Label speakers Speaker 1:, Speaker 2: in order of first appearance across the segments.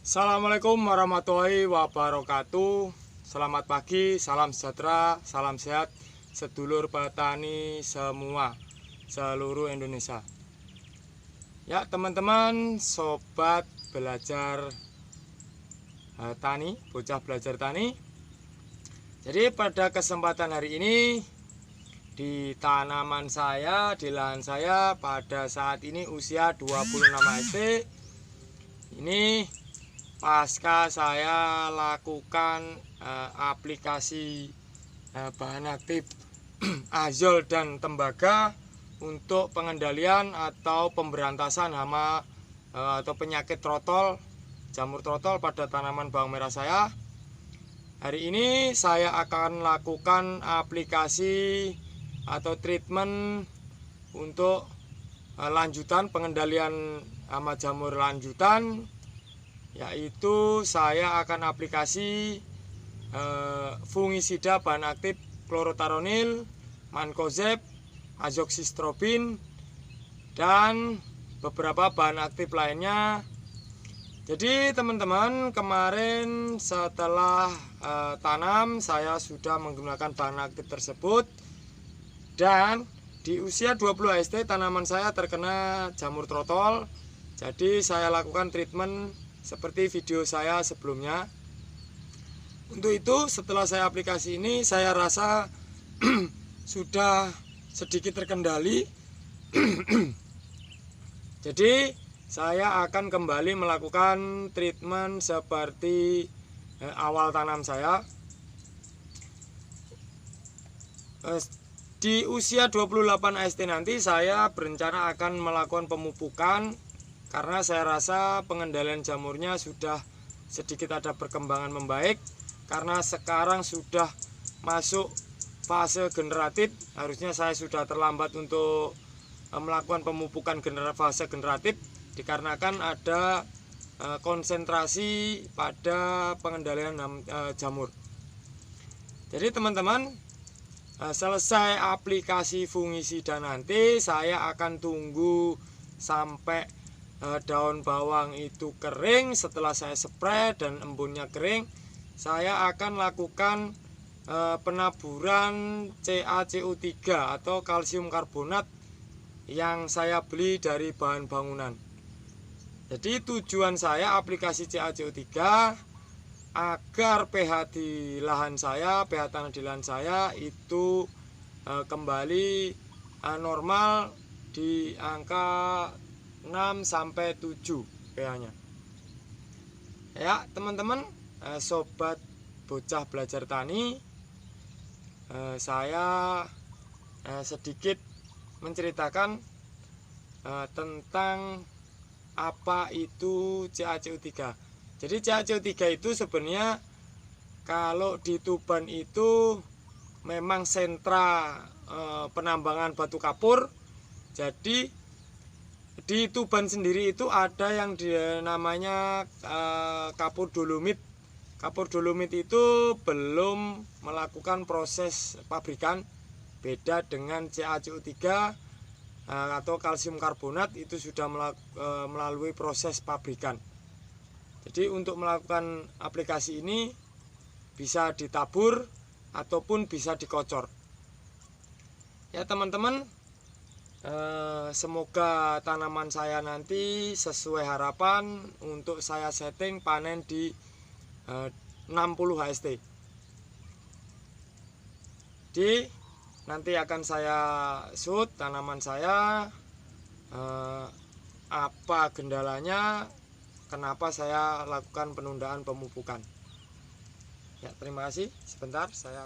Speaker 1: Assalamualaikum warahmatullahi wabarakatuh. Selamat pagi, salam sejahtera, salam sehat sedulur petani semua seluruh Indonesia. Ya teman-teman, sobat belajar tani, bocah belajar tani. Jadi pada kesempatan hari ini di tanaman saya, di lahan saya pada saat ini usia 26 ST. Ini pasca saya lakukan aplikasi bahan aktif azol dan tembaga untuk pengendalian atau pemberantasan hama atau penyakit trotol, jamur trotol pada tanaman bawang merah saya. Hari ini saya akan lakukan aplikasi atau treatment untuk lanjutan pengendalian hama jamur lanjutan, yaitu saya akan aplikasi fungisida bahan aktif klorotaronil, mankozeb, azoxystrobin, dan beberapa bahan aktif lainnya. Jadi teman-teman, kemarin setelah tanam saya sudah menggunakan bahan aktif tersebut, dan di usia 20 ST tanaman saya terkena jamur trotol. Jadi saya lakukan treatment seperti video saya sebelumnya. Untuk itu setelah saya aplikasi ini, saya rasa sudah sedikit terkendali. Jadi saya akan kembali melakukan treatment seperti awal tanam saya. Di usia 28 ST nanti saya berencana akan melakukan pemupukan, karena saya rasa pengendalian jamurnya sudah sedikit ada perkembangan membaik. Karena sekarang sudah masuk fase generatif, harusnya saya sudah terlambat untuk melakukan pemupukan fase generatif, dikarenakan ada konsentrasi pada pengendalian jamur. Jadi teman-teman, selesai aplikasi fungisida nanti saya akan tunggu sampai daun bawang itu kering. Setelah saya spray dan embunnya kering, saya akan lakukan penaburan CaCO3 atau kalsium karbonat yang saya beli dari bahan bangunan. Jadi tujuan saya aplikasi CaCO3 agar pH di lahan saya, pH tanah di lahan saya itu kembali normal di angka 6-7 pH-nya. Ya teman-teman, sobat bocah belajar tani, saya sedikit menceritakan tentang apa itu CaCO3. Jadi CaCO3 itu sebenarnya kalau di Tuban itu memang sentra penambangan batu kapur. Jadi di Tuban sendiri itu ada yang namanya kapur dolomit. Kapur dolomit itu belum melakukan proses pabrikan, beda dengan CaCO3 atau kalsium karbonat, itu sudah melalui proses pabrikan. Jadi untuk melakukan aplikasi ini bisa ditabur ataupun bisa dikocor. Ya teman-teman, semoga tanaman saya nanti sesuai harapan untuk saya setting panen di 60 HST. Jadi nanti akan saya shoot tanaman saya, apa kendalanya, kenapa saya lakukan penundaan pemupukan. Ya terima kasih. Sebentar saya.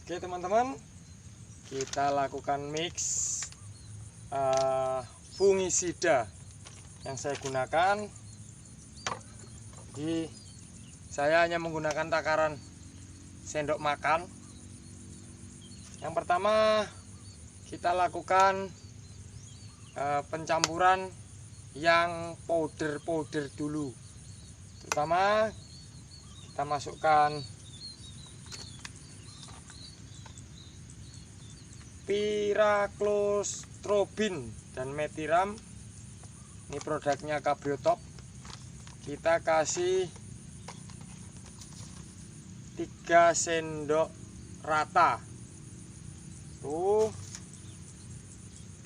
Speaker 1: Oke teman-teman, kita lakukan mix fungisida yang saya gunakan. Jadi saya hanya menggunakan takaran sendok makan. Yang pertama kita lakukan pencampuran yang powder dulu. Terutama kita masukkan piraclostrobin dan metiram. Ini produknya Cabriotop. kita kasih 3 sendok rata. Tuh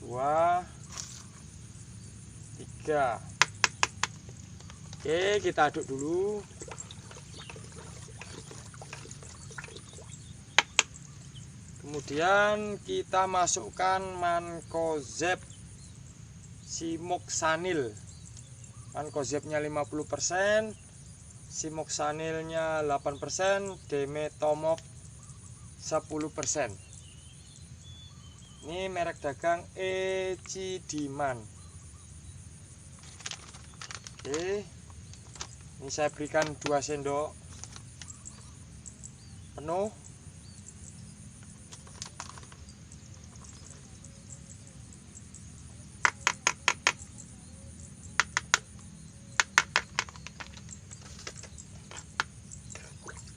Speaker 1: 2 3. Oke, kita aduk dulu. Kemudian kita masukkan Mancozeb Simoxanil. Mancozebnya 50%, Simoxanilnya 8%, Demetomop 10%. Ini merek dagang Ecidiman. Oke, ini saya berikan 2 sendok penuh.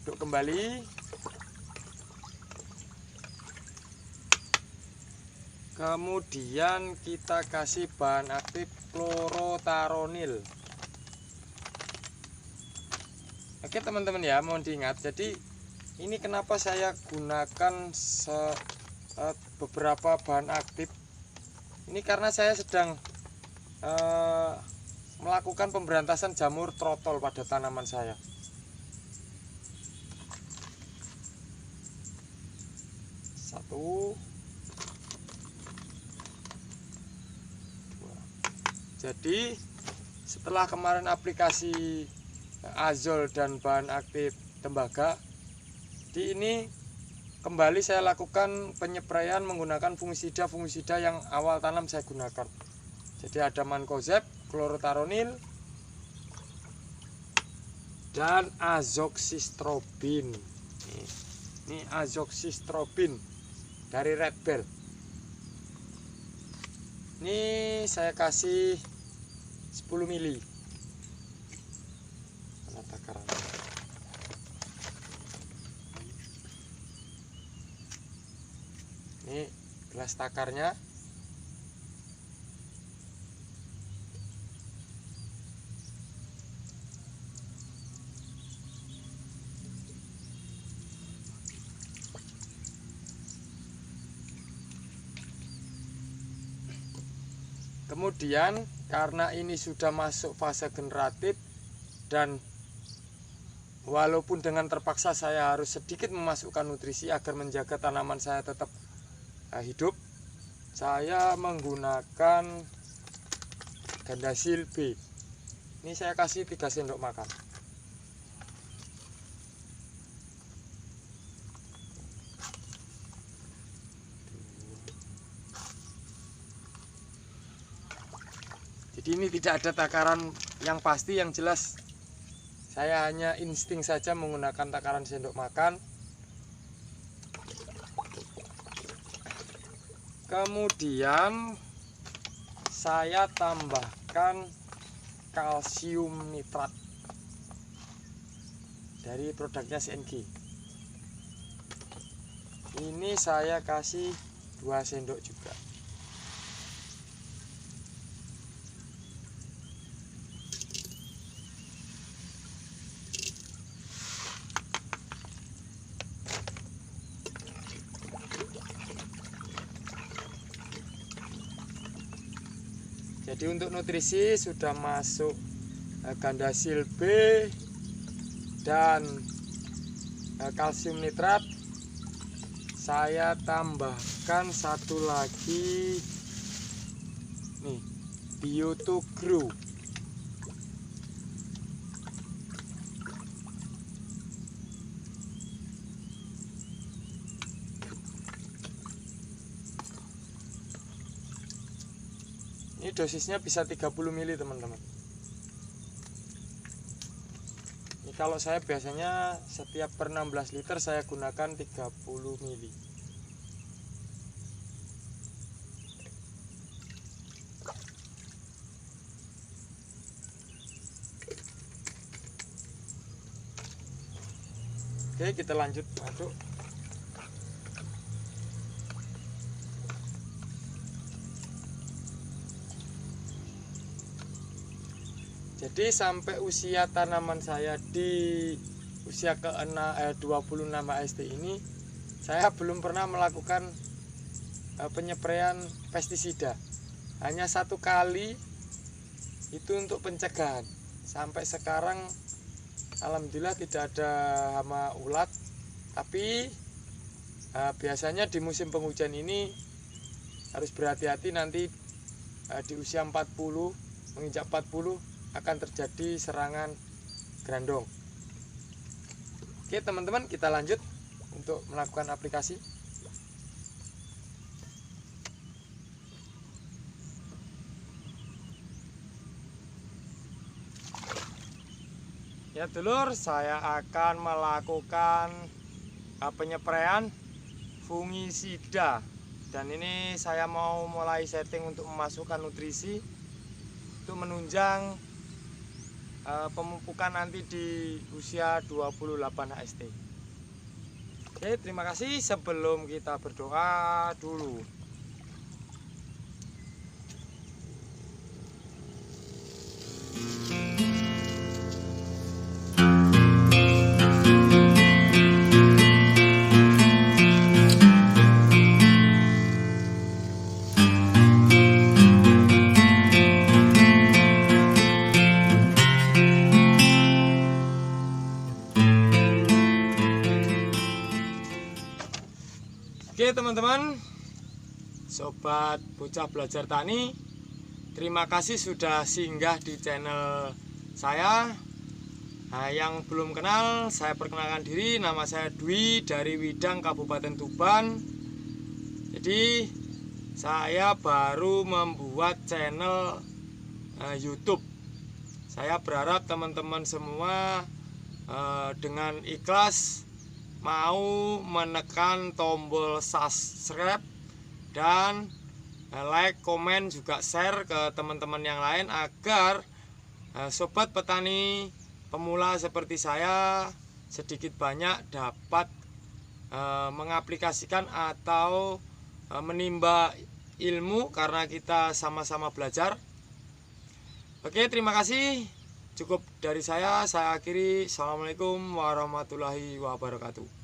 Speaker 1: Aduk kembali. Kemudian kita kasih bahan aktif chlorothalonil. Oke teman-teman ya, mohon diingat. Jadi ini kenapa saya gunakan beberapa bahan aktif. Ini karena saya sedang melakukan pemberantasan jamur trotol pada tanaman saya. Satu, 2. Jadi setelah kemarin aplikasi azol dan bahan aktif tembaga, di ini kembali saya lakukan penyepraian menggunakan fungisida yang awal tanam saya gunakan. Jadi ada Mancozeb, chlorothalonil, dan azoxystrobin. Ini azoxystrobin dari Red Bell. Ini saya kasih 10 mili. Takaran. Ini gelas takarnya. Kemudian karena ini sudah masuk fase generatif dan walaupun dengan terpaksa saya harus sedikit memasukkan nutrisi agar menjaga tanaman saya tetap hidup, saya menggunakan Gandasil B. Ini saya kasih 3 sendok makan. Jadi ini tidak ada takaran yang pasti, yang jelas saya hanya insting saja menggunakan takaran sendok makan. Kemudian saya tambahkan kalsium nitrat dari produknya CNG. Ini saya kasih 2 sendok juga. Jadi untuk nutrisi sudah masuk Gandasil B dan kalsium nitrat. Saya tambahkan satu lagi nih, Bio2Grow. Ini dosisnya bisa 30 mili teman-teman. Ini kalau saya biasanya setiap per 16 liter saya gunakan 30 mili. Oke, kita lanjut aduk. Jadi sampai usia tanaman saya di usia ke-26 HST ini, saya belum pernah melakukan penyempraian pestisida. Hanya 1 kali itu untuk pencegahan. Sampai sekarang alhamdulillah tidak ada hama ulat. Tapi biasanya di musim penghujan ini harus berhati-hati, nanti di usia 40 menginjak 40 akan terjadi serangan grandong. Oke teman-teman, kita lanjut untuk melakukan aplikasi. Ya dulur, saya akan melakukan penyempraian fungisida. Dan ini saya mau mulai setting untuk memasukkan nutrisi untuk menunjang pemupukan nanti di usia 28 HST. Oke, terima kasih. Sebelum kita berdoa dulu. Oke teman-teman, sobat bocah belajar tani, terima kasih sudah singgah di channel saya. Nah, yang belum kenal, saya perkenalkan diri, nama saya Dwi dari Widang, Kabupaten Tuban. Jadi saya baru membuat channel YouTube. Saya berharap teman-teman semua dengan ikhlas mau menekan tombol subscribe dan like, komen, juga share ke teman-teman yang lain agar sobat petani pemula seperti saya sedikit banyak dapat mengaplikasikan atau menimba ilmu, karena kita sama-sama belajar. Oke, terima kasih. Cukup dari saya akhiri. Assalamualaikum warahmatullahi wabarakatuh.